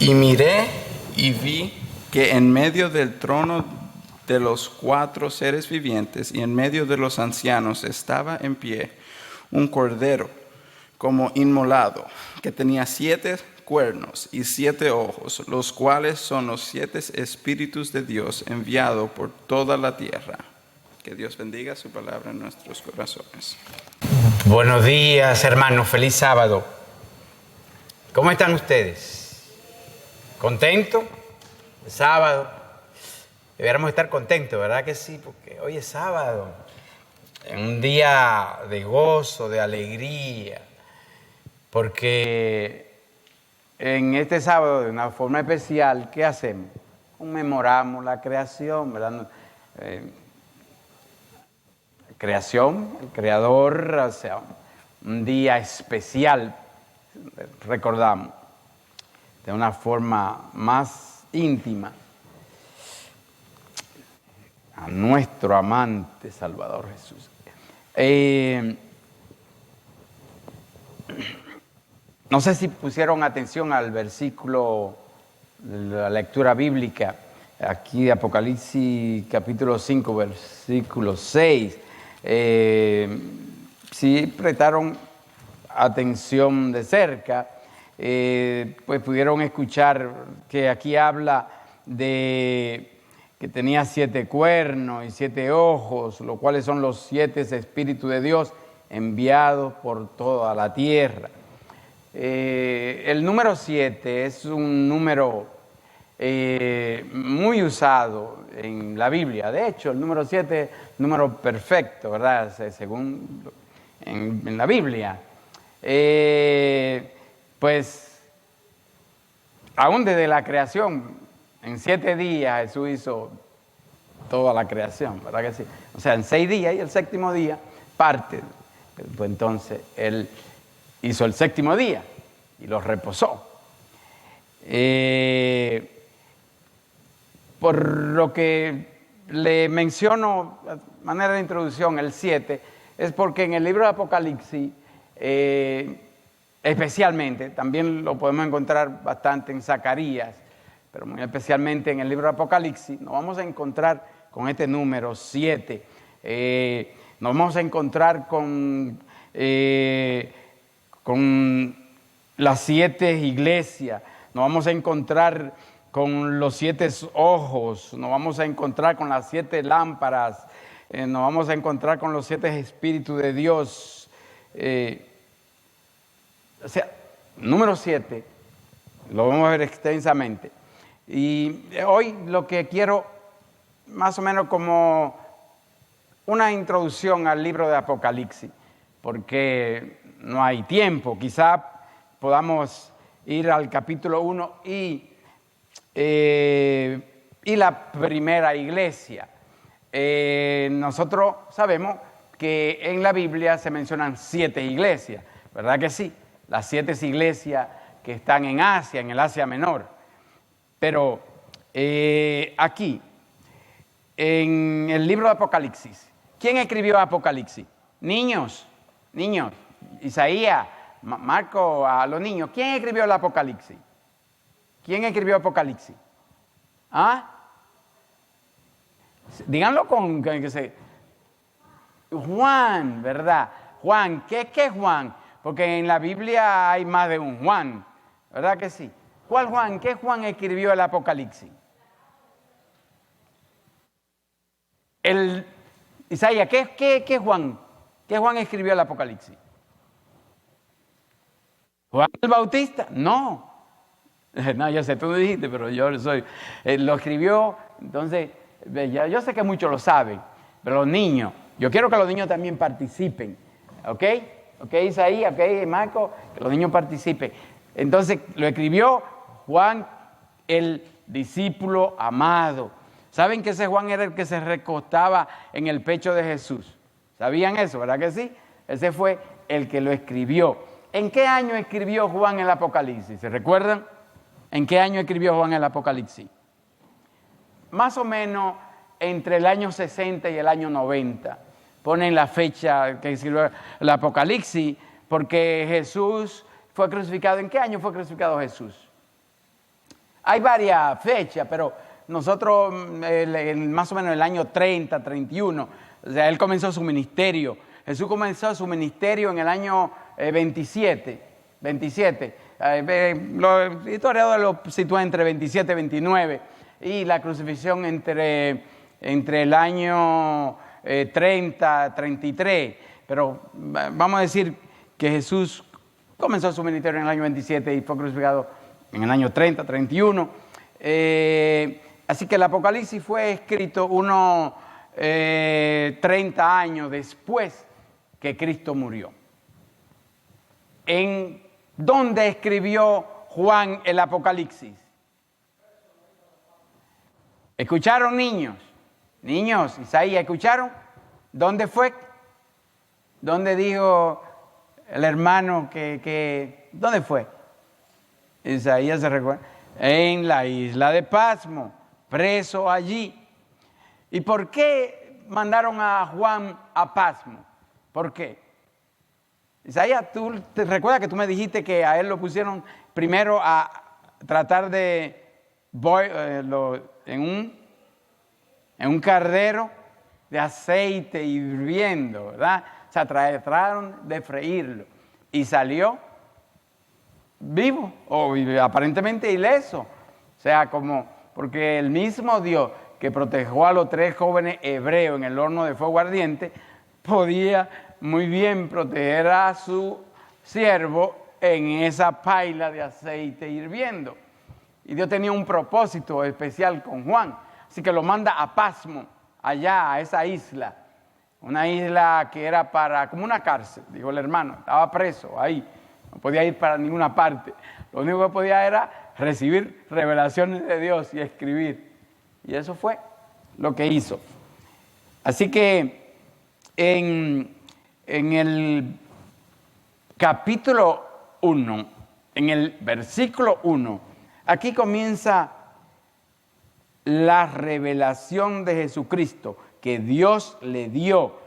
Y miré y vi que en medio del trono de los 4 seres vivientes y en medio de los ancianos estaba en pie un cordero como inmolado, que tenía 7 cuernos y 7 ojos, los cuales son los 7 espíritus de Dios enviados por toda la tierra. Que Dios bendiga su palabra en nuestros corazones. Buenos días, hermanos. Feliz sábado. ¿Cómo están ustedes? ¿Contentos? Sábado. Deberíamos estar contentos, ¿verdad que sí? Porque hoy es sábado. Un día de gozo, de alegría. Porque en este sábado, de una forma especial, ¿qué hacemos? Conmemoramos la creación, ¿verdad? Creación, el Creador, o sea, un día especial, recordamos, de una forma más íntima, a nuestro amante Salvador Jesús. No sé si pusieron atención al versículo de la lectura bíblica, aquí de Apocalipsis capítulo 5, versículo 6. Si prestaron atención de cerca, pues pudieron escuchar que aquí habla de que tenía 7 cuernos y 7 ojos, los cuales son los 7 espíritus de Dios enviados por toda la tierra. El número 7 es un número muy usado en la Biblia. De hecho, el número 7 es un número perfecto, ¿verdad? Según en la Biblia. Pues, aún desde la creación, en 7 días Jesús hizo toda la creación, ¿verdad que sí? O sea, en 6 días y el séptimo día parte. Pues entonces, Él hizo el séptimo día y lo reposó. Por lo que le menciono de manera de introducción el 7, es porque en el libro de Apocalipsis, especialmente, también lo podemos encontrar bastante en Zacarías, pero muy especialmente en el libro de Apocalipsis, nos vamos a encontrar con este número 7. Nos vamos a encontrar con las 7 iglesias, nos vamos a encontrar con los 7 ojos, nos vamos a encontrar con las 7 lámparas, nos vamos a encontrar con los 7 espíritus de Dios. O sea, número 7, lo vamos a ver extensamente. Y hoy lo que quiero, más o menos como una introducción al libro de Apocalipsis, porque no hay tiempo, quizá podamos ir al capítulo 1 y la primera iglesia. Nosotros sabemos que en la Biblia se mencionan 7 iglesias, ¿verdad que sí? Las 7 iglesias que están en Asia, en el Asia Menor. Pero aquí, en el libro de Apocalipsis, ¿quién escribió Apocalipsis? Niños, Isaías, Marco, a los niños. ¿Quién escribió el Apocalipsis? ¿Quién escribió Apocalipsis? ¿Ah? Díganlo con que se... Juan, ¿verdad? Juan, ¿qué es Juan? Porque en la Biblia hay más de un Juan, ¿verdad que sí? ¿Cuál Juan? ¿Qué Juan escribió el Apocalipsis? Isaías, ¿qué Juan? ¿Qué Juan escribió el Apocalipsis? ¿Juan el Bautista? No. No, yo sé, tú dijiste, pero yo soy... lo escribió, entonces, yo sé que muchos lo saben, pero los niños, yo quiero que los niños también participen, ¿ok? ¿Ok, Isaías? ¿Ok, Marco? Que los niños participen. Entonces, lo escribió Juan, el discípulo amado. ¿Saben que ese Juan era el que se recostaba en el pecho de Jesús? ¿Sabían eso, verdad que sí? Ese fue el que lo escribió. ¿En qué año escribió Juan el Apocalipsis? ¿Se recuerdan? ¿En qué año escribió Juan el Apocalipsis? Más o menos entre el año 60 y el año 90. Ponen la fecha que escribió el Apocalipsis, porque Jesús fue crucificado. ¿En qué año fue crucificado Jesús? Hay varias fechas, pero nosotros más o menos el año 30, 31, o sea, él comenzó su ministerio. Jesús comenzó su ministerio en el año 27. Los historiadores lo sitúan entre 27 y 29, y la crucifixión entre el año 30, 33. Pero vamos a decir que Jesús comenzó su ministerio en el año 27 y fue crucificado en el año 30, 31. Así que el Apocalipsis fue escrito unos 30 años después que Cristo murió. ¿En dónde escribió Juan el Apocalipsis? ¿Escucharon, niños? Niños, Isaías, ¿escucharon? ¿Dónde fue? ¿Dónde dijo el hermano que ¿dónde fue? Isaías se recuerda. En la isla de Patmos, preso allí. ¿Y por qué mandaron a Juan a Patmos? ¿Por qué? Isaías, ¿tú te recuerdas que tú me dijiste que a él lo pusieron primero a tratar de en un caldero de aceite hirviendo, ¿verdad? O sea, trataron de freírlo y salió vivo o aparentemente ileso. O sea, porque el mismo Dios que protegió a los 3 jóvenes hebreos en el horno de fuego ardiente podía muy bien proteger a su siervo en esa paila de aceite hirviendo. Y Dios tenía un propósito especial con Juan. Así que lo manda a Patmos, allá a esa isla. Una isla que era como una cárcel, dijo el hermano. Estaba preso ahí, no podía ir para ninguna parte. Lo único que podía era recibir revelaciones de Dios y escribir. Y eso fue lo que hizo. Así que en el capítulo 1, en el versículo 1, aquí comienza la revelación de Jesucristo que Dios le dio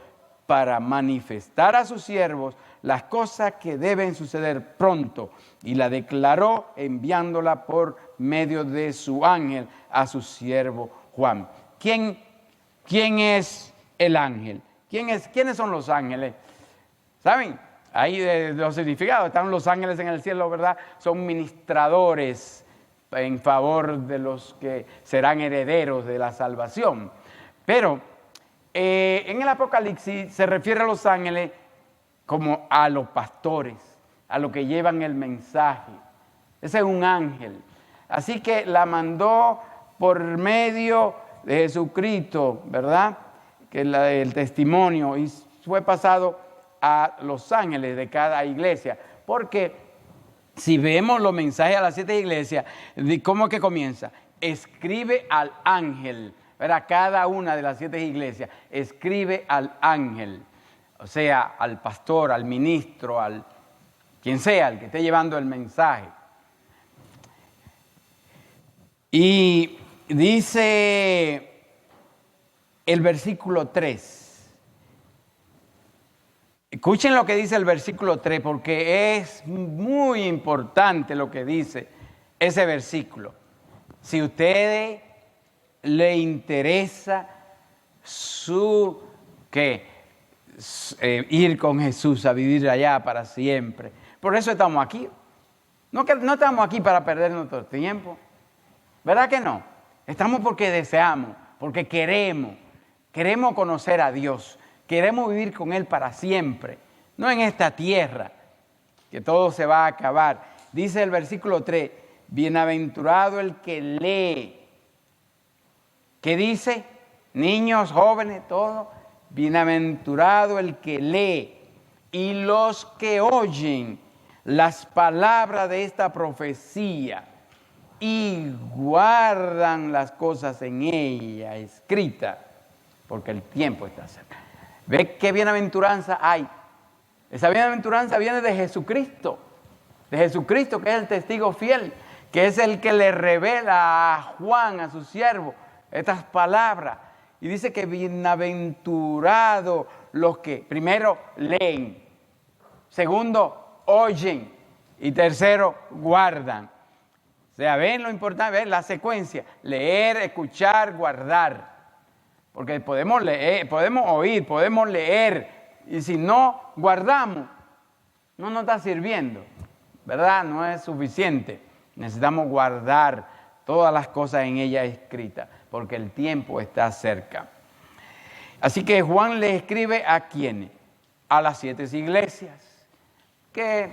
para manifestar a sus siervos las cosas que deben suceder pronto, y la declaró enviándola por medio de su ángel a su siervo Juan. ¿Quién es el ángel? ¿Quiénes son los ángeles? ¿Saben? Ahí de los significados están los ángeles en el cielo, ¿verdad? Son ministradores en favor de los que serán herederos de la salvación. Pero en el Apocalipsis se refiere a los ángeles como a los pastores, a los que llevan el mensaje. Ese es un ángel. Así que la mandó por medio de Jesucristo, ¿verdad? Que es el testimonio, y fue pasado a los ángeles de cada iglesia. Porque si vemos los mensajes a las 7 iglesias, ¿cómo es que comienza? Escribe al ángel, ¿verdad? Cada una de las 7 iglesias escribe al ángel, o sea, al pastor, al ministro, al quien sea, el que esté llevando el mensaje. Y dice el versículo 3. Escuchen lo que dice el versículo 3, porque es muy importante lo que dice ese versículo. Si a ustedes le interesa ir con Jesús a vivir allá para siempre, por eso estamos aquí. No estamos aquí para perder nuestro tiempo, ¿verdad que no? Estamos porque deseamos, porque queremos conocer a Dios. Queremos vivir con Él para siempre, no en esta tierra, que todo se va a acabar. Dice el versículo 3, bienaventurado el que lee. ¿Qué dice? Niños, jóvenes, todos. Bienaventurado el que lee y los que oyen las palabras de esta profecía y guardan las cosas en ella escritas, porque el tiempo está cerca. ¿Ve qué bienaventuranza hay? Esa bienaventuranza viene de Jesucristo, que es el testigo fiel, que es el que le revela a Juan, a su siervo, estas palabras. Y dice que bienaventurados los que, primero, leen, segundo, oyen, y tercero, guardan. sea, ven lo importante, ven la secuencia. Leer, escuchar, guardar. Porque podemos leer, podemos oír, podemos leer. Y si no guardamos, no nos está sirviendo, ¿verdad? No es suficiente. Necesitamos guardar todas las cosas en ella escritas, porque el tiempo está cerca. Así que Juan le escribe ¿a quiénes? A las 7 iglesias, que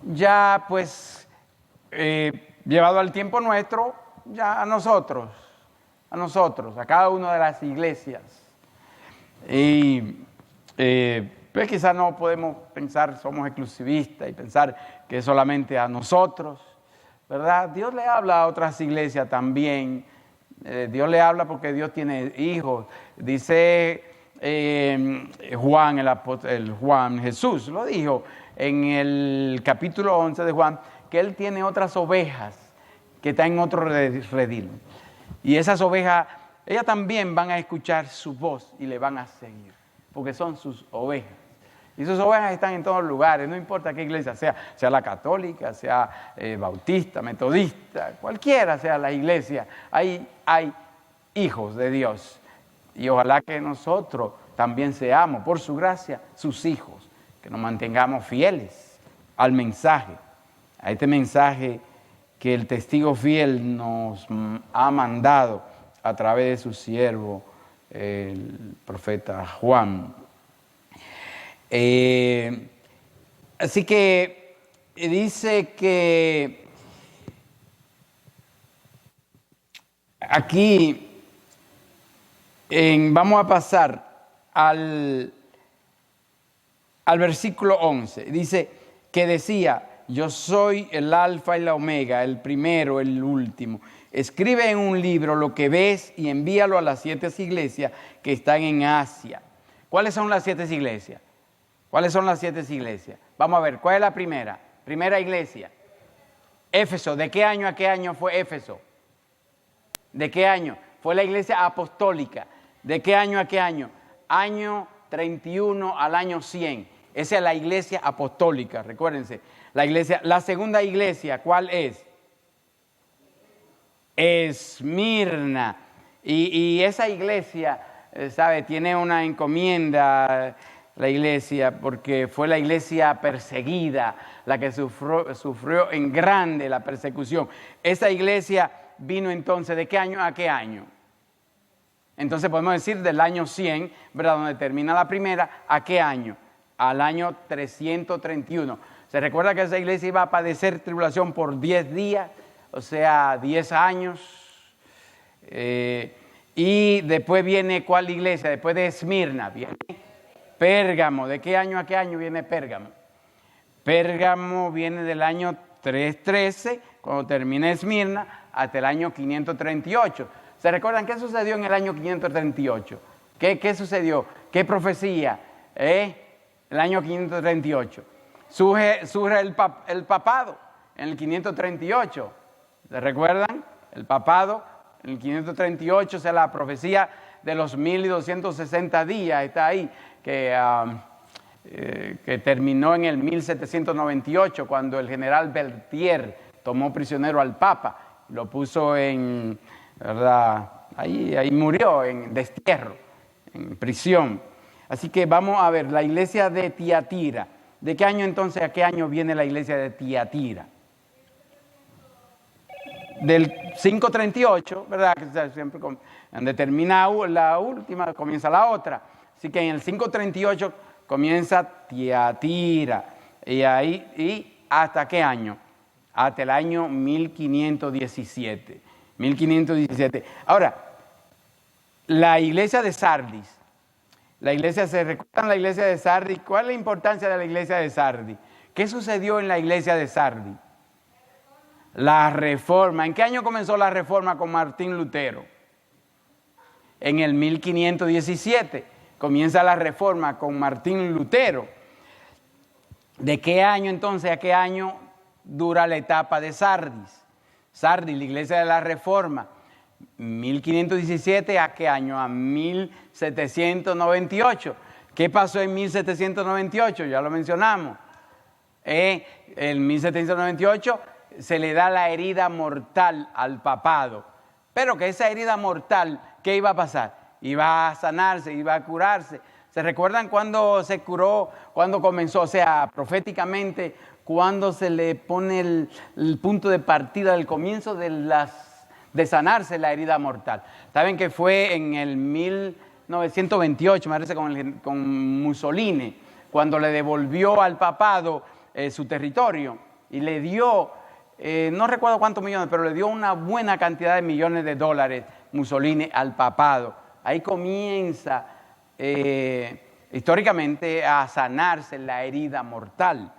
ya pues, llevado al tiempo nuestro, ya a nosotros, a cada una de las iglesias. Y pues quizás no podemos pensar, somos exclusivistas y pensar que es solamente a nosotros, ¿verdad? Dios le habla a otras iglesias también. Dios le habla porque Dios tiene hijos. Dice Juan, el apóstol Juan, Jesús lo dijo en el capítulo 11 de Juan, que Él tiene otras ovejas que están en otro redil. Y esas ovejas, ellas también van a escuchar su voz y le van a seguir, porque son sus ovejas. Y sus ovejas están en todos lugares, no importa qué iglesia sea la católica, sea bautista, metodista, cualquiera sea la iglesia, hay hijos de Dios. Y ojalá que nosotros también seamos, por su gracia, sus hijos, que nos mantengamos fieles al mensaje, a este mensaje que el testigo fiel nos ha mandado a través de su siervo, el profeta Juan. Así que dice que aquí vamos a pasar al versículo 11. Dice que decía, yo soy el alfa y la omega, el primero, el último. Escribe en un libro lo que ves y envíalo a las 7 iglesias que están en Asia. ¿Cuáles son las 7 iglesias? ¿Cuáles son las 7 iglesias? Vamos a ver, ¿cuál es la primera? Primera iglesia. Éfeso. ¿De qué año a qué año fue Éfeso? ¿De qué año? Fue la iglesia apostólica. ¿De qué año a qué año? Año 31 al año 100. Esa es la iglesia apostólica, recuérdense. La segunda iglesia, ¿cuál es? Esmirna. Y esa iglesia, ¿sabe? Tiene una encomienda, la iglesia, porque fue la iglesia perseguida, la que sufrió en grande la persecución. Esa iglesia vino entonces, ¿de qué año a qué año? Entonces podemos decir del año 100, ¿verdad? Donde termina la primera, ¿a qué año? Al año 331. ¿Se recuerda que esa iglesia iba a padecer tribulación por 10 días? O sea, 10 años. Y después viene, ¿cuál iglesia? Después de Esmirna, viene Pérgamo. ¿De qué año a qué año viene Pérgamo? Pérgamo viene del año 313, cuando termina Esmirna, hasta el año 538. ¿Se recuerdan qué sucedió en el año 538? ¿Qué sucedió? ¿Qué profecía? El año 538. Surge el papado en el 538. ¿Se recuerdan? El papado en el 538, o sea, la profecía de los 1260 días, está ahí, que terminó en el 1798, cuando el general Berthier tomó prisionero al Papa, lo puso en, ¿verdad? Ahí murió en destierro, en prisión. Así que vamos a ver, la iglesia de Tiatira. ¿De qué año entonces a qué año viene la iglesia de Tiatira? Del 538, ¿verdad? Que siempre donde termina la última, comienza la otra. Así que en el 538 comienza Tiatira. Y ahí, ¿y hasta qué año? Hasta el año 1517. 1517. Ahora, la iglesia de Sardis. ¿Se recuerdan la iglesia de Sardis? ¿Cuál es la importancia de la iglesia de Sardis? ¿Qué sucedió en la iglesia de Sardis? La reforma. ¿En qué año comenzó la reforma con Martín Lutero? En el 1517 comienza la reforma con Martín Lutero. ¿De qué año entonces a qué año dura la etapa de Sardis? Sardis, la iglesia de la reforma. 1517 ¿a qué año? A 1798. ¿Qué pasó en 1798? Ya lo mencionamos. En 1798 se le da la herida mortal al papado. Pero que esa herida mortal, ¿qué iba a pasar? Iba a sanarse, iba a curarse. ¿Se recuerdan cuando se curó, cuando comenzó? O sea, proféticamente, cuando se le pone el punto de partida del comienzo de sanarse la herida mortal. Saben que fue en el 1928, me parece, con Mussolini, cuando le devolvió al papado su territorio y le dio, no recuerdo cuántos millones, pero le dio una buena cantidad de millones de dólares Mussolini al papado. Ahí comienza históricamente a sanarse la herida mortal.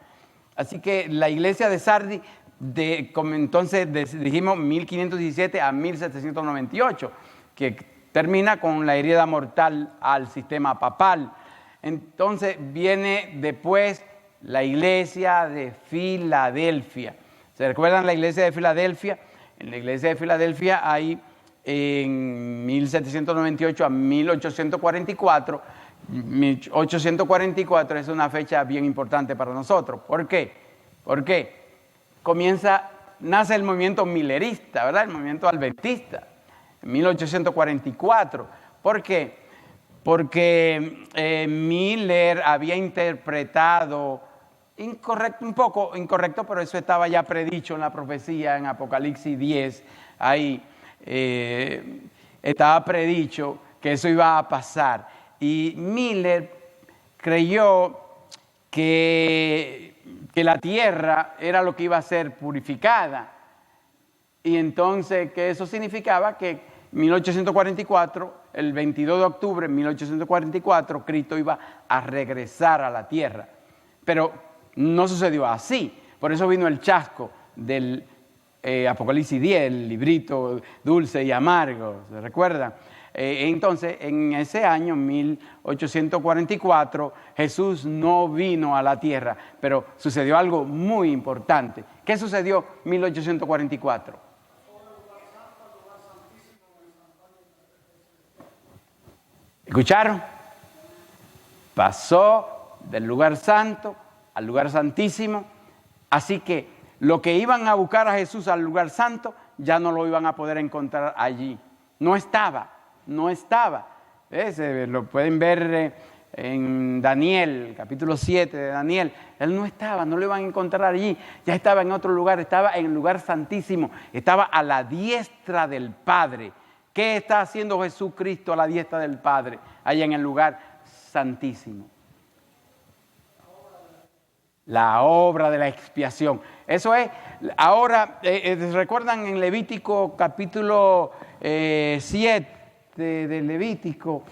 Así que la iglesia de Sardis, entonces dijimos 1517 a 1798, que termina con la herida mortal al sistema papal. Entonces viene después la iglesia de Filadelfia. ¿Se recuerdan la iglesia de Filadelfia? En la iglesia de Filadelfia hay en 1798 a 1844. 1844 es una fecha bien importante para nosotros. ¿Por qué? Porque nace el movimiento millerista, ¿verdad? El movimiento adventista, en 1844. ¿Por qué? Porque Miller había interpretado un poco incorrecto, pero eso estaba ya predicho en la profecía en Apocalipsis 10. Ahí estaba predicho que eso iba a pasar. Y Miller creyó que la tierra era lo que iba a ser purificada. Y entonces que eso significaba que 1844, el 22 de octubre de 1844, Cristo iba a regresar a la tierra. Pero no sucedió así. Por eso vino el chasco del Apocalipsis 10, el librito dulce y amargo, ¿se recuerdan? Entonces, en ese año, 1844, Jesús no vino a la tierra, pero sucedió algo muy importante. ¿Qué sucedió en 1844? ¿Escucharon? Pasó del lugar santo al lugar santísimo, así que lo que iban a buscar a Jesús al lugar santo, ya no lo iban a poder encontrar allí. No estaba. Lo pueden ver en Daniel, capítulo 7 de Daniel. Él no estaba, no lo iban a encontrar allí. Ya estaba en otro lugar, estaba en el lugar santísimo. Estaba a la diestra del Padre. ¿Qué está haciendo Jesucristo a la diestra del Padre? Allá en el lugar santísimo. La obra de la expiación. Eso es, ahora, ¿recuerdan en Levítico capítulo 7 de Levítico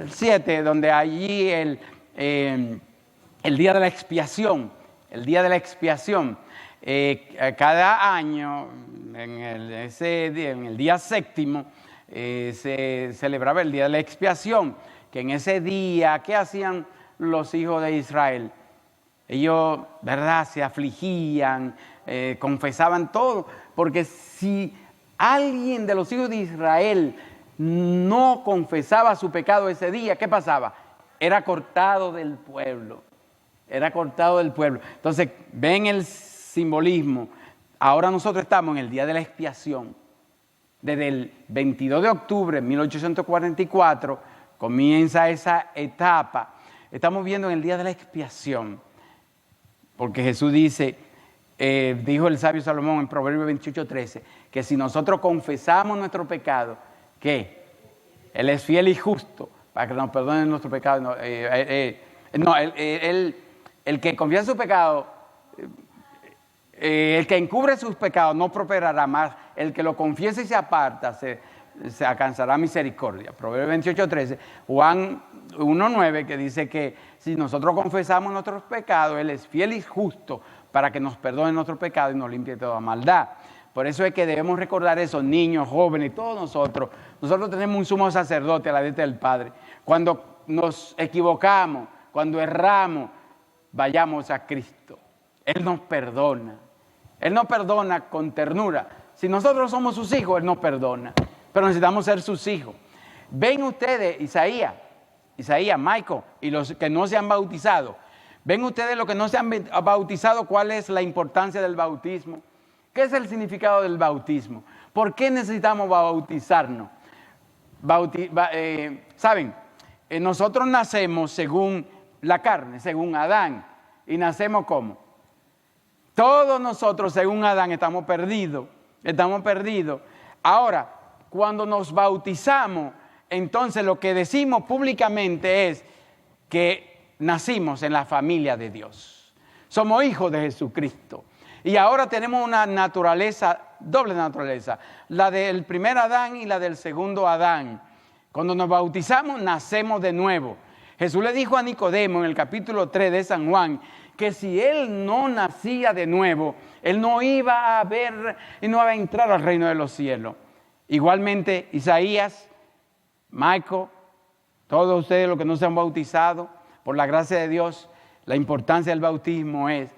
7, donde allí el día de la expiación, cada año, en el día séptimo, se celebraba el día de la expiación, que en ese día, ¿qué hacían los hijos de Israel? Ellos, ¿verdad?, se afligían, confesaban todo, porque si alguien de los hijos de Israel no confesaba su pecado ese día, ¿qué pasaba? Era cortado del pueblo. Entonces, ven el simbolismo. Ahora nosotros estamos en el día de la expiación. Desde el 22 de octubre de 1844 comienza esa etapa. Estamos viendo en el día de la expiación. Porque Jesús dice, dijo el sabio Salomón en Proverbios 28:13, que si nosotros confesamos nuestro pecado, ¿qué? Él es fiel y justo para que nos perdone nuestro pecado. El que confiesa su pecado, el que encubre sus pecados no prosperará más. El que lo confiesa y se aparta se alcanzará misericordia. Proverbios 28:13, Juan 1:9, que dice que si nosotros confesamos nuestros pecados, Él es fiel y justo para que nos perdone nuestros pecados y nos limpie de toda maldad. Por eso es que debemos recordar eso, niños, jóvenes, todos nosotros. Nosotros tenemos un sumo sacerdote a la diestra del Padre. Cuando nos equivocamos, cuando erramos, vayamos a Cristo. Él nos perdona. Él nos perdona con ternura. Si nosotros somos sus hijos, Él nos perdona. Pero necesitamos ser sus hijos. Ven ustedes, Isaías, Michael, y los que no se han bautizado. Ven ustedes los que no se han bautizado, cuál es la importancia del bautismo. ¿Qué es el significado del bautismo? ¿Por qué necesitamos bautizarnos? ¿Saben? Nosotros nacemos según la carne, según Adán. ¿Y nacemos cómo? Todos nosotros, según Adán, estamos perdidos. Estamos perdidos. Ahora, cuando nos bautizamos, entonces lo que decimos públicamente es que nacimos en la familia de Dios. Somos hijos de Jesucristo. Y ahora tenemos una naturaleza, doble naturaleza, la del primer Adán y la del segundo Adán. Cuando nos bautizamos, nacemos de nuevo. Jesús le dijo a Nicodemo en el capítulo 3 de San Juan que si él no nacía de nuevo, él no iba a ver y no iba a entrar al reino de los cielos. Igualmente, Isaías, Michael, todos ustedes los que no se han bautizado, por la gracia de Dios, la importancia del bautismo es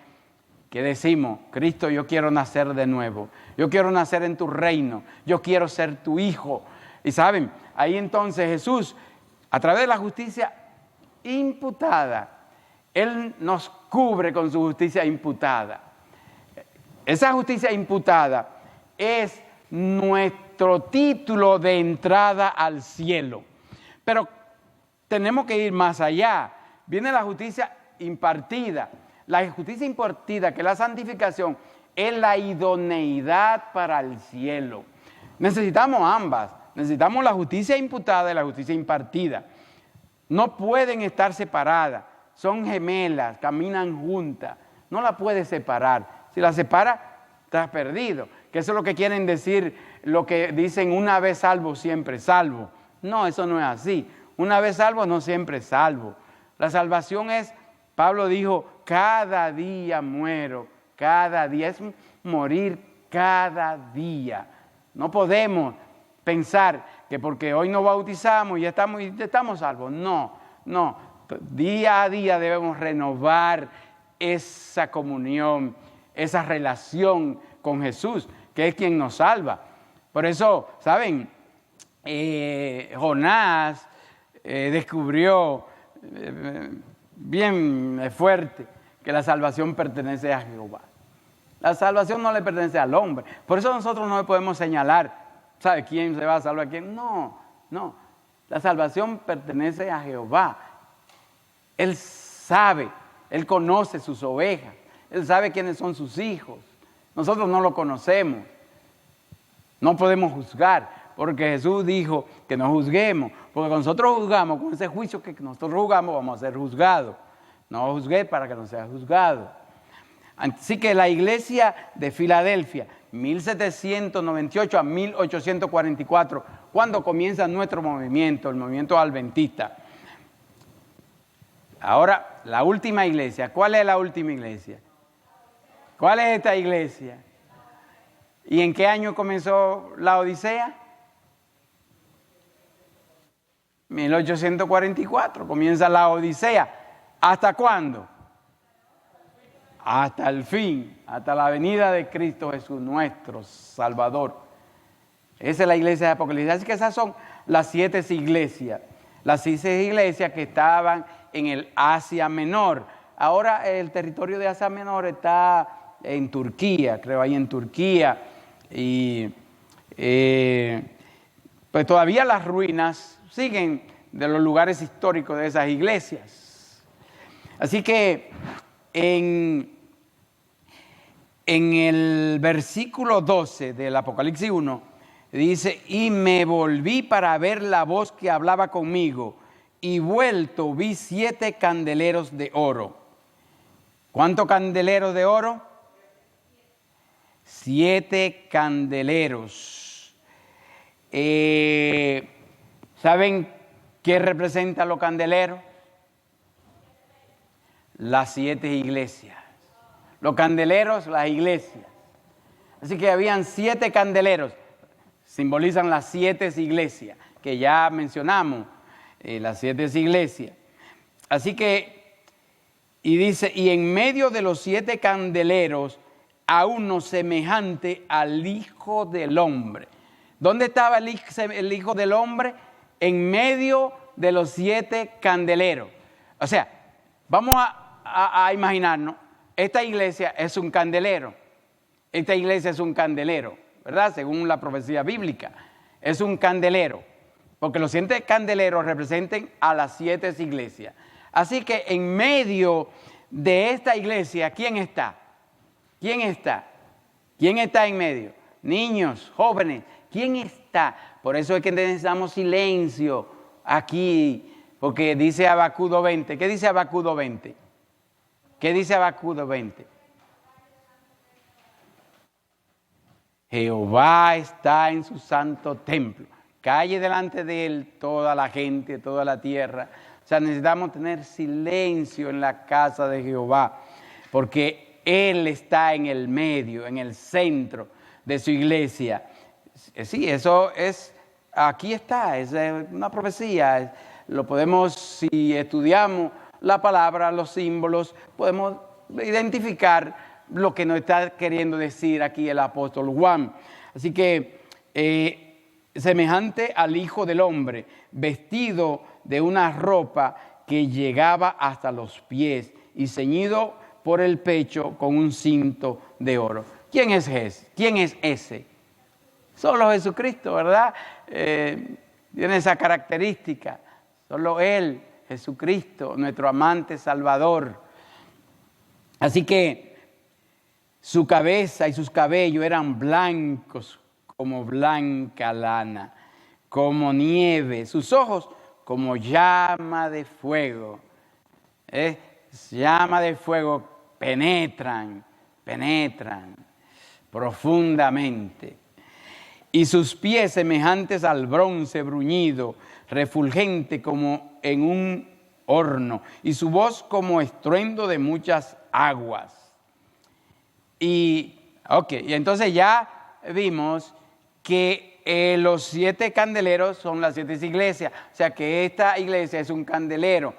que decimos, Cristo, yo quiero nacer de nuevo, yo quiero nacer en tu reino, yo quiero ser tu hijo. Y saben, ahí entonces Jesús, a través de la justicia imputada, Él nos cubre con su justicia imputada. Esa justicia imputada es nuestro título de entrada al cielo. Pero tenemos que ir más allá. Viene la justicia impartida. La justicia impartida, que es la santificación, es la idoneidad para el cielo. Necesitamos ambas. Necesitamos la justicia imputada y la justicia impartida. No pueden estar separadas. Son gemelas, caminan juntas. No la puedes separar. Si la separas, estás perdido. Que eso es lo que quieren decir, lo que dicen una vez salvo, siempre salvo. No, eso no es así. Una vez salvo, no siempre salvo. La salvación es, Pablo dijo, cada día muero, cada día. Es morir cada día. No podemos pensar que porque hoy nos bautizamos y ya estamos salvos. No, no. Día a día debemos renovar esa comunión, esa relación con Jesús, que es quien nos salva. Por eso, ¿saben? Jonás descubrió bien fuerte que la salvación pertenece a Jehová. La salvación no le pertenece al hombre. Por eso nosotros no le podemos señalar, ¿sabe quién se va a salvar? ¿Quién? No, no. La salvación pertenece a Jehová. Él sabe, Él conoce sus ovejas, Él sabe quiénes son sus hijos. Nosotros no lo conocemos. No podemos juzgar, porque Jesús dijo que no juzguemos, porque cuando nosotros juzgamos, con ese juicio que nosotros juzgamos, vamos a ser juzgados. No juzgué para que no sea juzgado. Así que la iglesia de Filadelfia, 1798 a 1844, cuando comienza nuestro movimiento, el movimiento adventista. Ahora, la última iglesia. ¿Cuál es la última iglesia? ¿Cuál es esta iglesia? ¿Y en qué año comenzó la Odisea? 1844, comienza la Odisea. ¿Hasta cuándo? Hasta el fin, hasta la venida de Cristo Jesús, nuestro Salvador. Esa es la iglesia de Apocalipsis. Así que esas son las 7 iglesias. Las 6 iglesias que estaban en el Asia Menor. Ahora el territorio de Asia Menor está en Turquía, creo ahí en Turquía. Y pues todavía las ruinas siguen de los lugares históricos de esas iglesias. Así que en el versículo 12 del Apocalipsis 1 dice, y me volví para ver la voz que hablaba conmigo, y vuelto vi 7 candeleros de oro. ¿Cuántos candeleros de oro? 7 candeleros. ¿Saben qué representan los candeleros? Las 7 iglesias. Los candeleros, las iglesias. Así que habían 7 candeleros. Simbolizan las 7 iglesias que ya mencionamos. Las 7 iglesias. Así que, y dice, y en medio de los 7 candeleros, a uno semejante al Hijo del Hombre. ¿Dónde estaba el Hijo del Hombre? En medio de los 7 candeleros. O sea, vamos a imaginarnos, esta iglesia es un candelero. esta iglesia es un candelero, ¿verdad? Según la profecía bíblica, es un candelero, porque los 7 candeleros representan a las 7 iglesias. Así que en medio de esta iglesia, ¿quién está? ¿Quién está? ¿Quién está en medio? Niños, jóvenes, ¿quién está? Por eso es que necesitamos silencio aquí, porque dice Habacuc 2:20. ¿Qué dice Habacuc 2:20? ¿Qué dice Habacuc 2:20? Jehová está en su santo templo. Calle delante de él toda la gente, toda la tierra. O sea, necesitamos tener silencio en la casa de Jehová, porque Él está en el medio, en el centro de su iglesia. Sí, eso es, aquí está, es una profecía. Lo podemos, si estudiamos la palabra, los símbolos, podemos identificar lo que nos está queriendo decir aquí el apóstol Juan. Así que, semejante al Hijo del Hombre, vestido de una ropa que llegaba hasta los pies y ceñido por el pecho con un cinto de oro. ¿Quién es ese? ¿Quién es ese? Solo Jesucristo, ¿verdad? Tiene esa característica. Solo Él, Jesucristo, nuestro amante Salvador. Así que su cabeza y sus cabellos eran blancos como blanca lana, como nieve. Sus ojos como llama de fuego. Llama de fuego penetran profundamente. Y sus pies semejantes al bronce bruñido, refulgente como en un horno, y su voz como estruendo de muchas aguas. Y entonces ya vimos que los 7 candeleros son las 7 iglesias. O sea que esta iglesia es un candelero.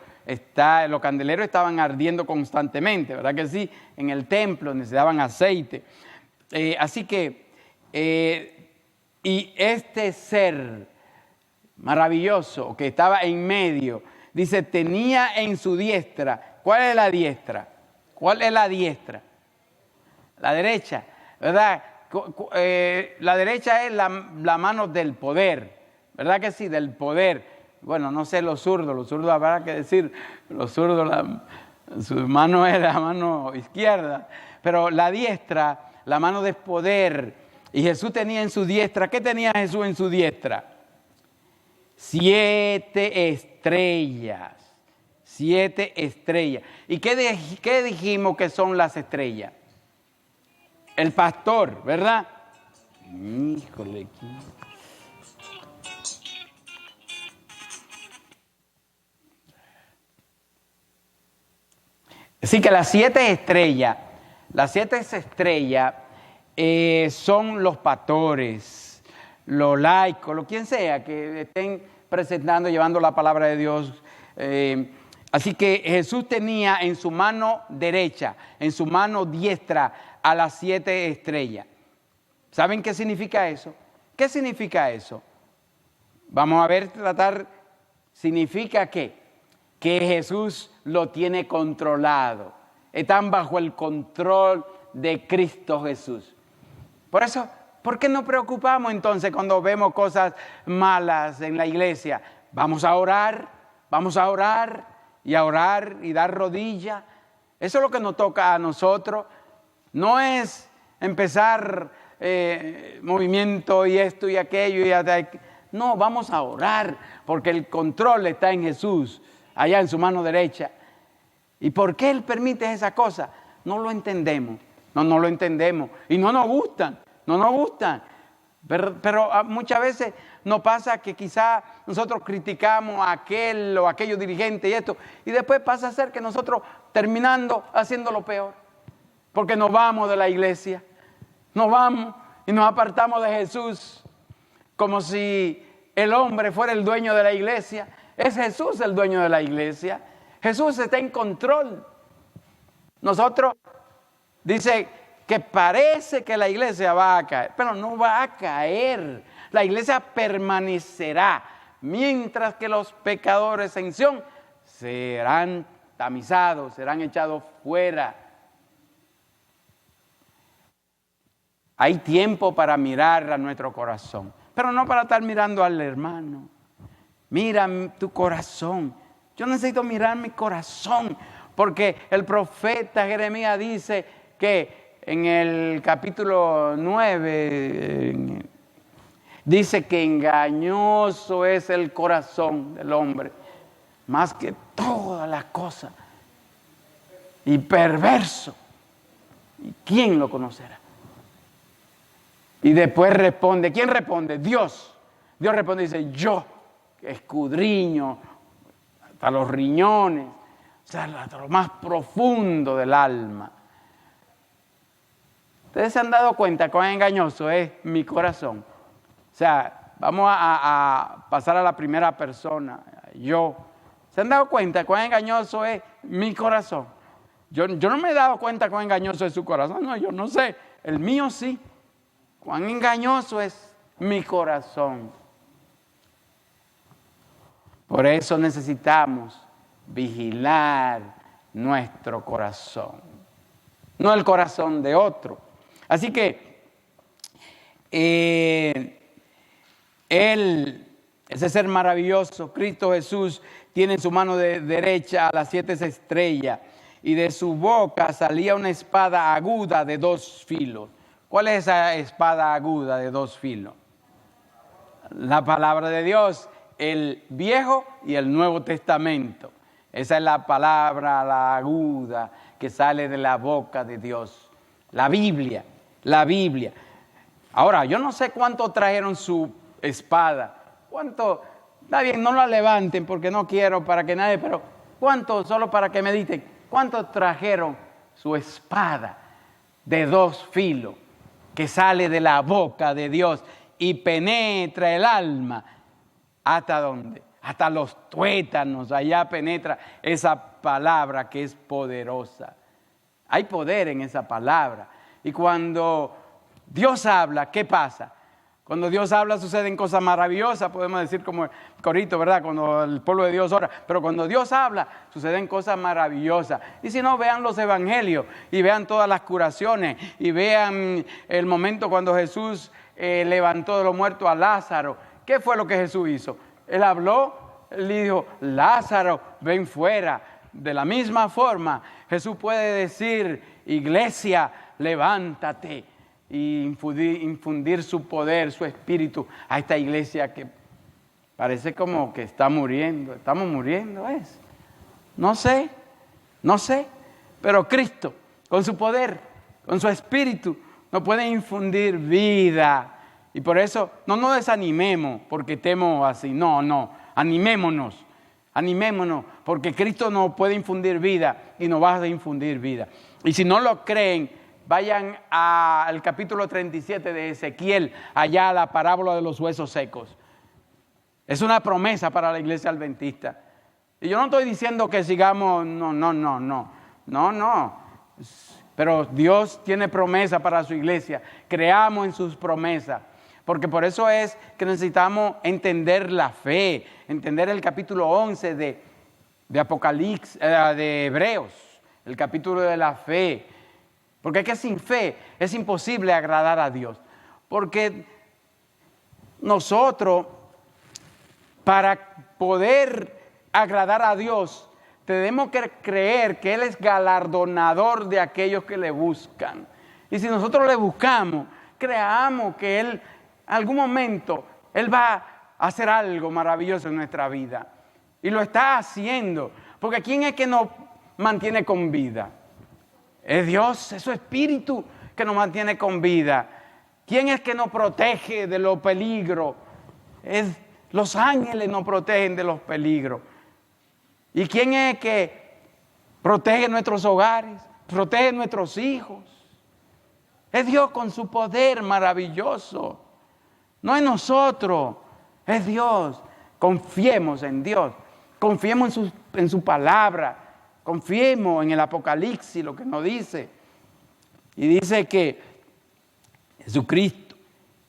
Los candeleros estaban ardiendo constantemente, ¿verdad que sí? En el templo necesitaban aceite. Así que, y este ser maravilloso que estaba en medio, dice, tenía en su diestra. ¿Cuál es la diestra? ¿Cuál es la diestra? La derecha, ¿verdad? La derecha es la mano del poder, ¿verdad que sí? Del poder. Bueno, no sé los zurdos habrá que decir, los zurdos, su mano es la mano izquierda, pero la diestra, la mano del poder. Y Jesús tenía en su diestra, ¿qué tenía Jesús en su diestra? 7 estrellas. 7 estrellas. ¿Y qué dijimos que son las estrellas? El pastor, ¿verdad? Híjole. Así que las 7 estrellas son los pastores, los laicos, quien sea que estén presentando, llevando la palabra de Dios. Así que Jesús tenía en su mano derecha, en su mano diestra, a las 7 estrellas. ¿Saben qué significa eso? ¿Qué significa eso? Vamos a ver, significa que Jesús lo tiene controlado. Están bajo el control de Cristo Jesús. Por eso, ¿por qué nos preocupamos entonces cuando vemos cosas malas en la iglesia? Vamos a orar y dar rodillas. Eso es lo que nos toca a nosotros. No es empezar movimiento y esto y aquello. No, vamos a orar porque el control está en Jesús, allá en su mano derecha. ¿Y por qué Él permite esa cosa? No lo entendemos. No lo entendemos. Y no nos gustan. Pero muchas veces nos pasa que quizá nosotros criticamos a aquel o aquellos dirigentes y esto. Y después pasa a ser que nosotros terminando haciendo lo peor. Porque nos vamos de la iglesia. Nos vamos y nos apartamos de Jesús. Como si el hombre fuera el dueño de la iglesia. Es Jesús el dueño de la iglesia. Jesús está en control. Nosotros, dice que parece que la iglesia va a caer, pero no va a caer. La iglesia permanecerá, mientras que los pecadores en Sión serán tamizados, serán echados fuera. Hay tiempo para mirar a nuestro corazón, pero no para estar mirando al hermano. Mira tu corazón. Yo necesito mirar mi corazón, porque el profeta Jeremías dice que en el capítulo 9, dice que engañoso es el corazón del hombre, más que todas las cosas, y perverso. ¿Y quién lo conocerá? Y después responde, ¿quién responde? Dios. Dios responde y dice, yo, que escudriño hasta los riñones, o sea, hasta lo más profundo del alma. ¿Ustedes se han dado cuenta cuán engañoso es mi corazón? O sea, vamos a pasar a la primera persona, yo. ¿Se han dado cuenta cuán engañoso es mi corazón? Yo no me he dado cuenta cuán engañoso es su corazón, no, yo no sé, el mío sí. Cuán engañoso es mi corazón. Por eso necesitamos vigilar nuestro corazón, no el corazón de otro. Así que ese ser maravilloso, Cristo Jesús, tiene en su mano derecha a las 7 estrellas y de su boca salía una espada aguda de 2 filos. ¿Cuál es esa espada aguda de 2 filos? La palabra de Dios, el Viejo y el Nuevo Testamento. Esa es la palabra, la aguda, que sale de la boca de Dios. La Biblia, la Biblia. Ahora, yo no sé cuánto trajeron su espada. ¿Cuánto? Está bien, no la levanten porque no quiero para que nadie, pero ¿cuánto? Solo para que mediten. ¿Cuánto trajeron su espada de 2 filos? Que sale de la boca de Dios y penetra el alma. ¿Hasta dónde? Hasta los tuétanos. Allá penetra esa palabra que es poderosa. Hay poder en esa palabra. Y cuando Dios habla, ¿qué pasa? Cuando Dios habla suceden cosas maravillosas, podemos decir como el corito, ¿verdad? Cuando el pueblo de Dios ora. Pero cuando Dios habla, suceden cosas maravillosas. Y si no, vean los evangelios y vean todas las curaciones y vean el momento cuando Jesús levantó de los muertos a Lázaro. ¿Qué fue lo que Jesús hizo? Él habló, él dijo, Lázaro, ven fuera. De la misma forma, Jesús puede decir, iglesia, levántate. Y infundir su poder, su espíritu a esta iglesia que parece como que está muriendo. Estamos muriendo, ¿es? No sé, pero Cristo, con su poder, con su espíritu, nos puede infundir vida. Y por eso no nos desanimemos porque estemos así, no, animémonos, porque Cristo nos puede infundir vida y nos va a infundir vida. Y si no lo creen, vayan al capítulo 37 de Ezequiel, allá la parábola de los huesos secos. Es una promesa para la iglesia adventista. Y yo no estoy diciendo que sigamos, no. Pero Dios tiene promesa para su iglesia. Creamos en sus promesas. Porque por eso es que necesitamos entender la fe, entender el capítulo 11 de Apocalipsis, de Hebreos, el capítulo de la fe. Porque es que sin fe es imposible agradar a Dios. Porque nosotros, para poder agradar a Dios, tenemos que creer que Él es galardonador de aquellos que le buscan. Y si nosotros le buscamos, creamos que Él, en algún momento, Él va a hacer algo maravilloso en nuestra vida. Y lo está haciendo. Porque ¿quién es que nos mantiene con vida? Es Dios, es su espíritu que nos mantiene con vida. ¿Quién es que nos protege de los peligros? Los ángeles nos protegen de los peligros. ¿Y quién es que protege nuestros hogares? Protege nuestros hijos. Es Dios con su poder maravilloso. No es nosotros, es Dios. Confiemos en Dios. Confiemos en su palabra. Confiemos en el Apocalipsis, lo que nos dice. Y dice que Jesucristo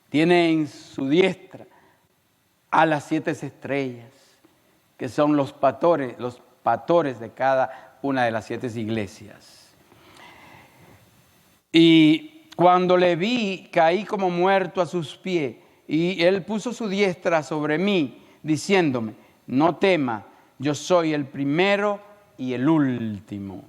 tiene en su diestra a las 7 estrellas, que son los pastores de cada una de las 7 iglesias. Y Cuando le vi, caí como muerto a sus pies, y él puso su diestra sobre mí, diciéndome: no temas, yo soy el primero y el último,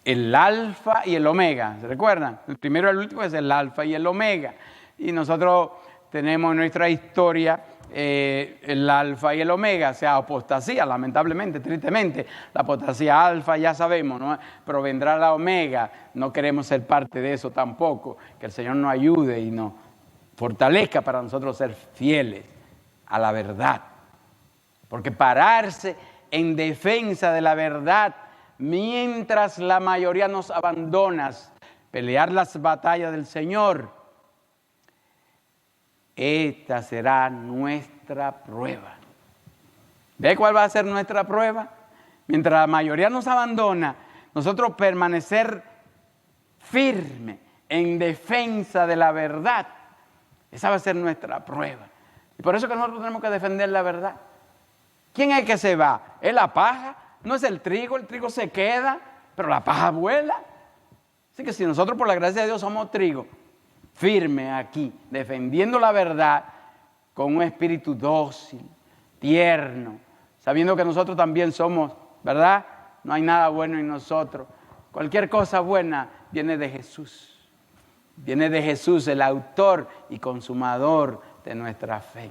el alfa y el omega. ¿Se recuerdan? El primero y el último es el alfa y el omega. Y nosotros tenemos en nuestra historia el alfa y el omega, o sea, apostasía, lamentablemente, tristemente. La apostasía alfa ya sabemos, ¿no? Pero vendrá la omega. No queremos ser parte de eso tampoco. Que el Señor nos ayude y nos fortalezca para nosotros ser fieles a la verdad. Porque pararse en defensa de la verdad mientras la mayoría nos abandona, pelear las batallas del Señor, esta será nuestra prueba. ¿Ve cuál va a ser nuestra prueba? Mientras la mayoría nos abandona, nosotros permanecer firme en defensa de la verdad. Esa va a ser nuestra prueba. Y por eso que nosotros tenemos que defender la verdad. ¿Quién es el que se va? ¿Es la paja? ¿No es el trigo se queda, pero la paja vuela? Así que si nosotros por la gracia de Dios somos trigo, firme aquí, defendiendo la verdad con un espíritu dócil, tierno, sabiendo que nosotros también somos, ¿verdad? No hay nada bueno en nosotros. Cualquier cosa buena viene de Jesús. Viene de Jesús, el autor y consumador de nuestra fe.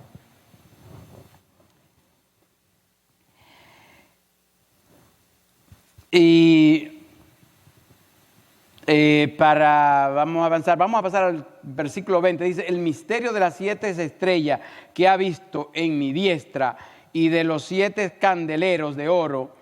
Y vamos a pasar al versículo 20. Dice: el misterio de las 7 estrellas que ha visto en mi diestra y de los 7 candeleros de oro.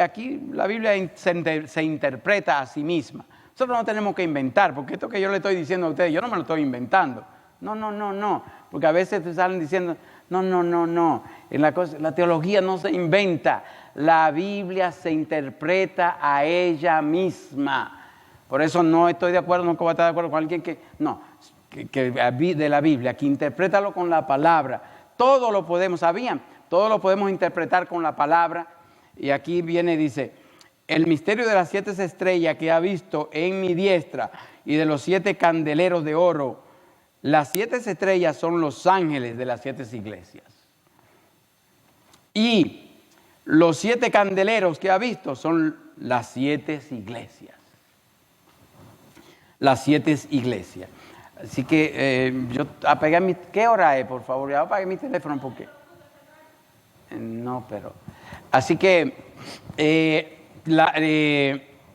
Aquí la Biblia se interpreta a sí misma. Nosotros no tenemos que inventar, porque esto que yo le estoy diciendo a ustedes, yo no me lo estoy inventando. No. Porque a veces te salen diciendo, no. La teología no se inventa. La Biblia se interpreta a ella misma. Por eso no estoy de acuerdo, no voy a estar de acuerdo con alguien que de la Biblia, que interprétalo con la palabra. Todo lo podemos, ¿sabían? Todo lo podemos interpretar con la palabra. Y aquí viene y dice: el misterio de las 7 estrellas que ha visto en mi diestra y de los 7 candeleros de oro. Las 7 estrellas son los ángeles de las 7 iglesias. Y los 7 candeleros que ha visto son las 7 iglesias. Las 7 iglesias. Así que yo apagué ¿qué hora es, por favor? Ya apagué mi teléfono porque... Así que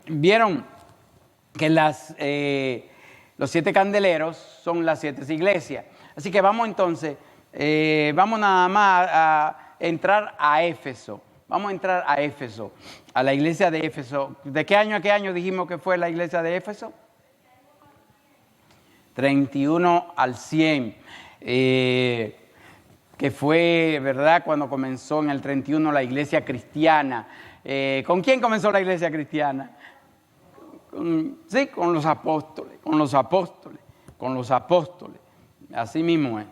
vieron que los 7 candeleros son las 7 iglesias. Así que vamos entonces, vamos nada más a entrar a Éfeso. Vamos a entrar a Éfeso, a la iglesia de Éfeso. ¿De qué año a qué año dijimos que fue la iglesia de Éfeso? 31 al 100. Que fue, ¿verdad?, cuando comenzó en el 31 la iglesia cristiana. ¿Con quién comenzó la iglesia cristiana? Con los apóstoles. Así mismo es.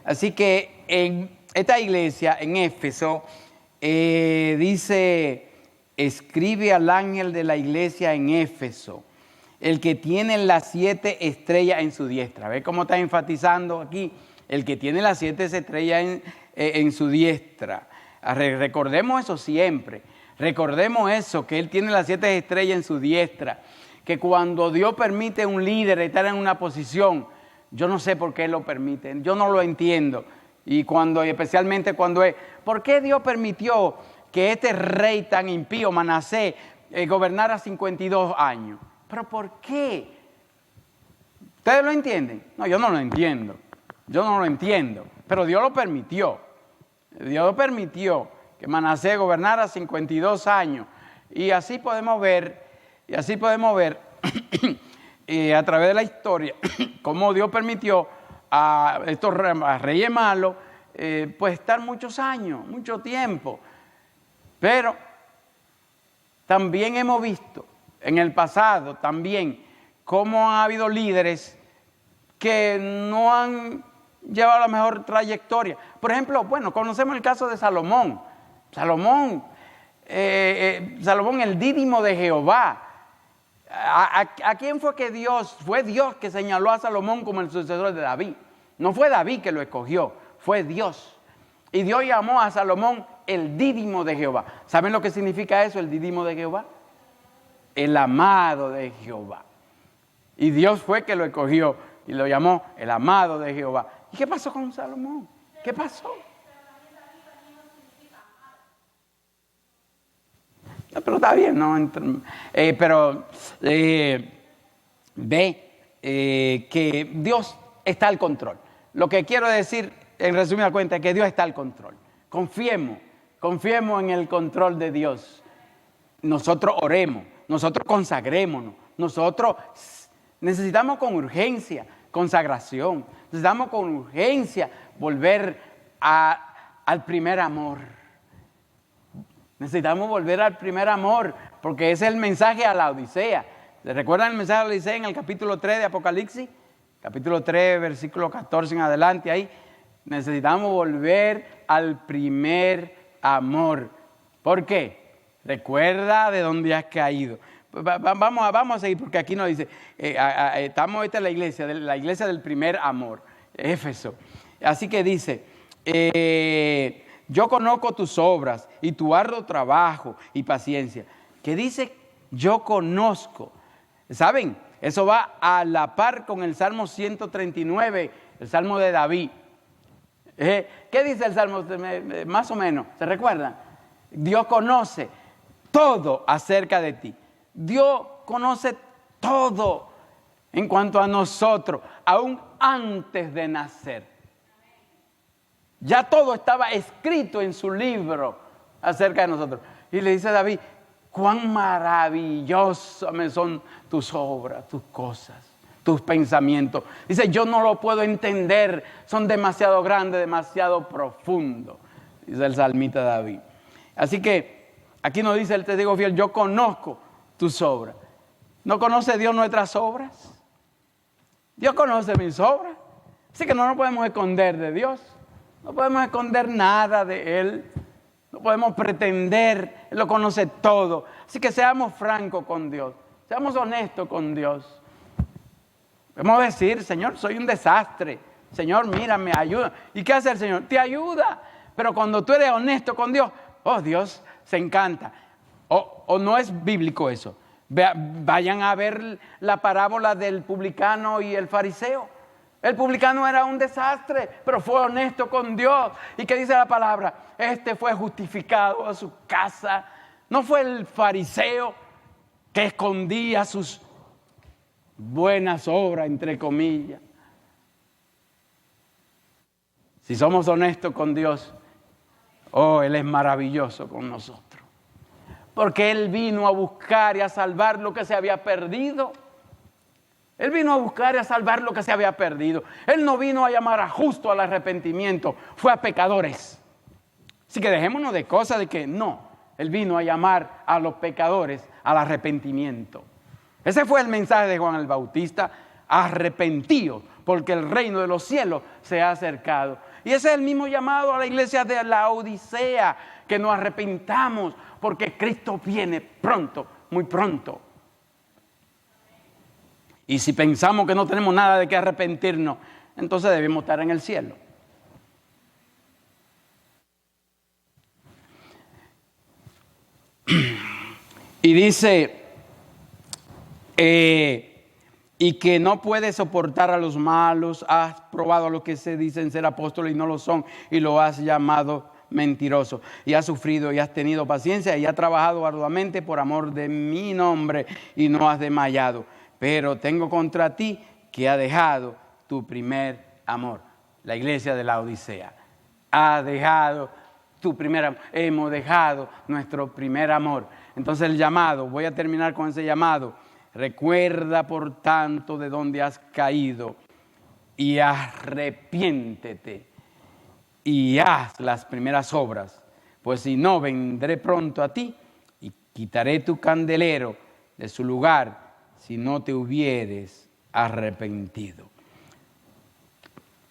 Así que en esta iglesia, en Éfeso, dice: escribe al ángel de la iglesia en Éfeso, el que tiene las 7 estrellas en su diestra. ¿Ve cómo está enfatizando aquí? El que tiene las 7 estrellas en su diestra. Recordemos eso siempre. Recordemos eso, que Él tiene las 7 estrellas en su diestra. Que cuando Dios permite a un líder estar en una posición, yo no sé por qué lo permite. Yo no lo entiendo. Y especialmente cuando es, ¿por qué Dios permitió que este rey tan impío, Manasés, gobernara 52 años? ¿Pero por qué? ¿Ustedes lo entienden? No, yo no lo entiendo. Pero Dios lo permitió. Dios lo permitió que Manasés gobernara 52 años. Y así podemos ver a través de la historia cómo Dios permitió a estos reyes malos pues estar muchos años, mucho tiempo. Pero también hemos visto en el pasado también cómo ha habido líderes que no han llevado la mejor trayectoria. Por ejemplo, conocemos el caso de Salomón. Salomón, el dídimo de Jehová. ¿A quién fue que Dios? Fue Dios que señaló a Salomón como el sucesor de David. No fue David que lo escogió, fue Dios. Y Dios llamó a Salomón el dídimo de Jehová. ¿Saben lo que significa eso, el dídimo de Jehová? El amado de Jehová. Y Dios fue que lo escogió y lo llamó el amado de Jehová. ¿Y qué pasó con Salomón? ¿Qué pasó? No, pero está bien, ¿no? Ve que Dios está al control. Lo que quiero decir, en resumida cuenta, es que Dios está al control. Confiemos en el control de Dios. Nosotros oremos, nosotros consagrémonos, nosotros necesitamos con urgencia consagración, necesitamos con urgencia volver al primer amor. Necesitamos volver al primer amor, porque ese es el mensaje a la Odisea. ¿Se recuerdan el mensaje a la Odisea en el capítulo 3 de Apocalipsis? Capítulo 3, versículo 14 en adelante, ahí. Necesitamos volver al primer amor. ¿Por qué? Recuerda de dónde has caído. Vamos a seguir, porque aquí nos dice, estamos esta en la iglesia del primer amor, Éfeso. Así que dice, yo conozco tus obras y tu arduo trabajo y paciencia. ¿Qué dice? Yo conozco. ¿Saben? Eso va a la par con el Salmo 139, el Salmo de David. ¿Qué dice el Salmo? Más o menos, ¿se recuerdan? Dios conoce todo acerca de ti. Dios conoce todo en cuanto a nosotros, aún antes de nacer. Ya todo estaba escrito en su libro acerca de nosotros. Y le dice a David, cuán maravillosas me son tus obras, tus cosas, tus pensamientos. Dice, yo no lo puedo entender, son demasiado grandes, demasiado profundos, dice el salmista David. Así que aquí nos dice el testigo fiel, yo conozco tus obras. ¿No conoce Dios nuestras obras? Dios conoce mis obras. Así que no nos podemos esconder de Dios. No podemos esconder nada de Él. No podemos pretender. Él lo conoce todo. Así que seamos francos con Dios. Seamos honestos con Dios. Podemos decir, Señor, soy un desastre. Señor, mírame, ayuda. ¿Y qué hace el Señor? Te ayuda. Pero cuando tú eres honesto con Dios, oh, Dios se encanta. O no es bíblico eso. Vayan a ver la parábola del publicano y el fariseo. El publicano era un desastre, pero fue honesto con Dios. ¿Y qué dice la palabra? Este fue justificado a su casa. No fue el fariseo que escondía sus buenas obras, entre comillas. Si somos honestos con Dios, oh, Él es maravilloso con nosotros. Porque Él vino a buscar y a salvar lo que se había perdido. Él vino a buscar y a salvar lo que se había perdido. Él no vino a llamar a justo al arrepentimiento, fue a pecadores. Así que dejémonos de cosas de que no. Él vino a llamar a los pecadores al arrepentimiento. Ese fue el mensaje de Juan el Bautista. Arrepentíos, porque el reino de los cielos se ha acercado. Y ese es el mismo llamado a la iglesia de la Odisea, que nos arrepentamos, porque Cristo viene pronto, muy pronto. Y si pensamos que no tenemos nada de qué arrepentirnos, entonces debemos estar en el cielo. Y dice, y que no puedes soportar a los malos, has probado a los que se dicen ser apóstoles y no lo son, y lo has llamado mentiroso, y has sufrido y has tenido paciencia y has trabajado arduamente por amor de mi nombre y no has desmayado. Pero tengo contra ti que ha dejado tu primer amor. La iglesia de la Odisea ha dejado tu primer amor. Hemos dejado nuestro primer amor. Entonces el llamado, voy a terminar con ese llamado. Recuerda por tanto de dónde has caído y arrepiéntete y haz las primeras obras. Pues si no, vendré pronto a ti y quitaré tu candelero de su lugar si no te hubieres arrepentido.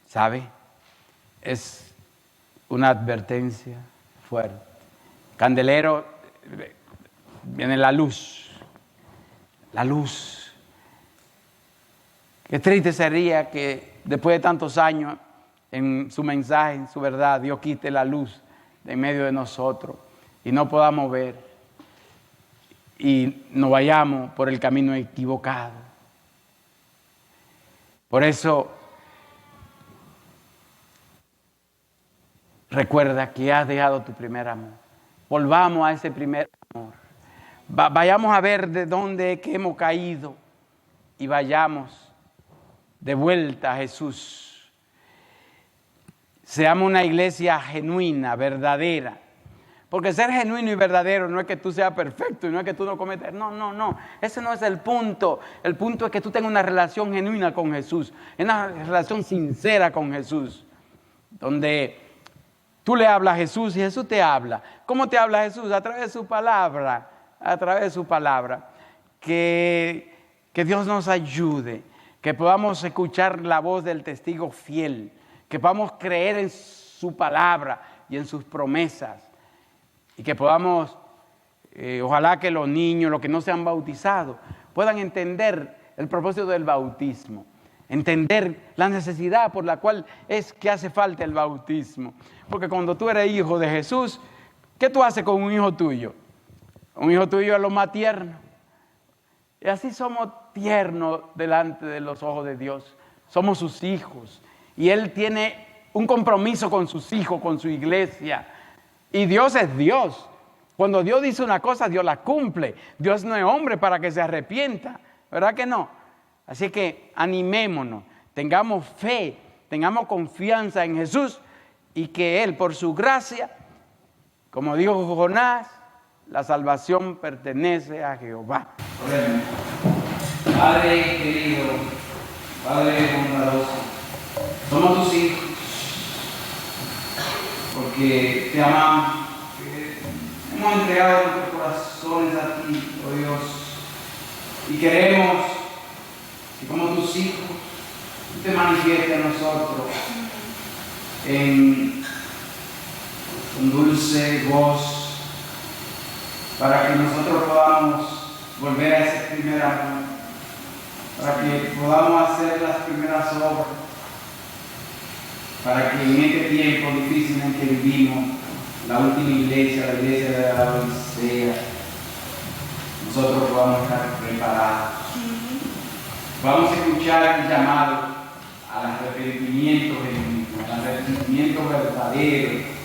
¿Sabe? Es una advertencia fuerte. Candelero, viene la luz. la luz. Qué triste sería que después de tantos años en su mensaje, en su verdad, Dios quite la luz de en medio de nosotros y no podamos ver y nos vayamos por el camino equivocado. Por eso, recuerda que has dejado tu primer amor. Volvamos a ese primer amor. Vayamos a ver de dónde es que hemos caído y vayamos de vuelta a Jesús. Seamos una iglesia genuina, verdadera. Porque ser genuino y verdadero no es que tú seas perfecto y no es que tú no cometas. No. Ese no es el punto. El punto es que tú tengas una relación genuina con Jesús. Una relación sincera con Jesús. Donde tú le hablas a Jesús y Jesús te habla. ¿Cómo te habla Jesús? A través de su palabra. A través de su palabra. Que Dios nos ayude. Que podamos escuchar la voz del testigo fiel. Que podamos creer en su palabra y en sus promesas. Y que podamos, ojalá que los niños, los que no se han bautizado, puedan entender el propósito del bautismo. Entender la necesidad por la cual es que hace falta el bautismo. Porque cuando tú eres hijo de Jesús, ¿qué tú haces con un hijo tuyo? Un hijo tuyo es lo más tierno. Y así somos tiernos delante de los ojos de Dios. Somos sus hijos. Y Él tiene un compromiso con sus hijos, con su iglesia. Y Dios es Dios. Cuando Dios dice una cosa, Dios la cumple. Dios no es hombre para que se arrepienta. ¿Verdad que no? Así que animémonos, tengamos fe, tengamos confianza en Jesús y que Él, por su gracia, como dijo Jonás, la salvación pertenece a Jehová. Oremos. Padre querido, Padre bondadoso, somos tus hijos. Porque te amamos, hemos entregado nuestros corazones a ti, oh Dios, y queremos que como tus hijos, tú te manifiestes a nosotros con dulce voz, para que nosotros podamos volver a ese primer amor, para que podamos hacer las primeras obras, para que en este tiempo difícil en que vivimos, la última iglesia, la iglesia de la Odisea, nosotros podamos estar preparados. Vamos a escuchar el llamado al arrepentimiento genuino, al arrepentimiento verdadero.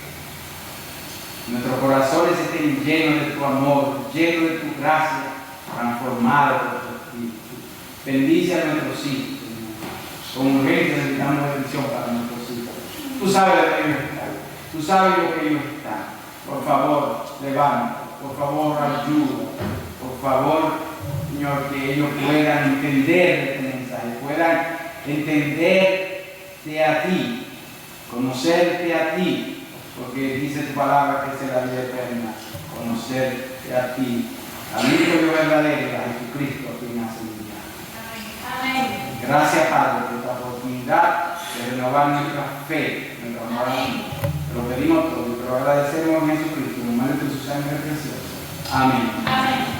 Nuestros corazones estén llenos de tu amor, llenos de tu gracia, transformados por tu Espíritu. Bendice a nuestros hijos, Señor. Con urgencia necesitamos bendición para nuestros hijos. Tú sabes lo que ellos están. Tú sabes lo que ellos están. Por favor, levanta. Por favor, ayuda. Por favor, Señor, que ellos puedan entender este mensaje. Puedan entenderte a ti. Conocerte a ti. Porque dice tu palabra que es la vida eterna. Conocerte a ti. Al único Dios verdadero, a Jesucristo, a quien has enviado. Amén. Gracias, Padre, por esta oportunidad de renovar nuestra fe, nuestra moral. Te lo pedimos todo y te lo agradecemos en Jesucristo, en el nombre de su sangre preciosa. Amén. Amén.